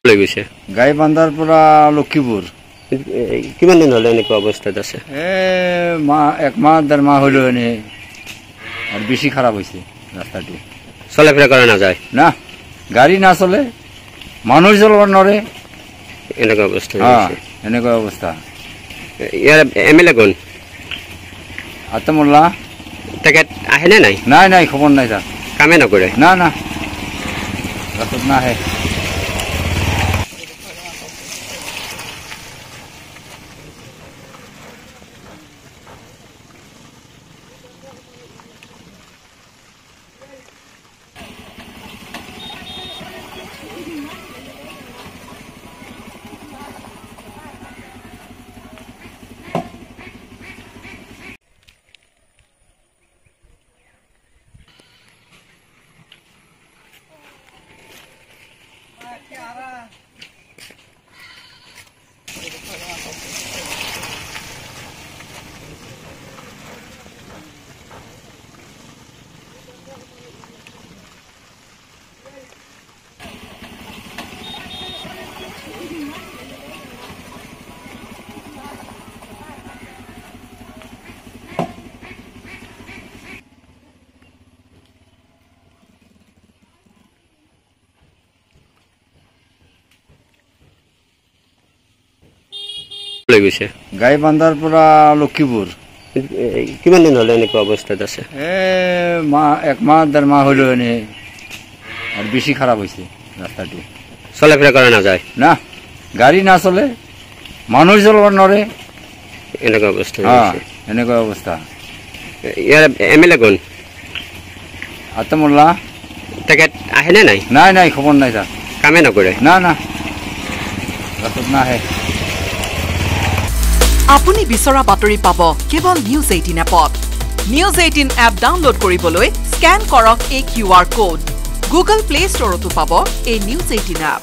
লৈ গৈছে গাই বান্ধাৰ পৰা লক্ষীপুৰ কিমান দিন হলে এনেকুৱা অৱস্থাত আছে এক মাহ ডেৰ মাহ হলো এনে আৰু বেছি খাৰাপ হৈছে ৰাস্তাটো চলাফেৰা কৰা নাযায় না গাড়ী না চলে মানুহ চলাব নোৱাৰে এনেকুৱা অৱস্থা এনেকুৱা অৱস্থা ইয়াৰ এমএলএ কোন আতমুল্লাহ তেখেত আহেনে নাই নাই নাই খবৰ নাই তাৰ কামে নকৰে না না ৰাস্তাত নাহে লৈ গৈছে গাই বান্ধাৰ পৰা লক্ষীপুৰ কিমান দিন হলে এনেকুৱা অৱস্থাত আছে এক মাহ ডেৰ মাহ হলো এনে আৰু বেছি খাৰাপ হৈছে ৰাস্তাটো চলাফেৰা কৰা নাযায় না গাড়ী না চলে মানুহ চলাব নোৱাৰে এনেকুৱা অৱস্থা এনেকুৱা অৱস্থা ইয়াৰ এমএলএ কোন আতমুল্লাহ তেখেত আহেনে নাই নাই নাই খবৰ নাই তাৰ কামে নকৰে না না ৰাস্তাত নাহে আপুনি বিচৰা বাতৰি পাব কেৱল নিউজ 18 এপত নিউজ 18 এপ ডাউনলোড কৰিবলৈ স্ক্যান কৰক এই QR কোড গুগল প্লে ষ্টৰতো পাব এই নিউজ 18 এপ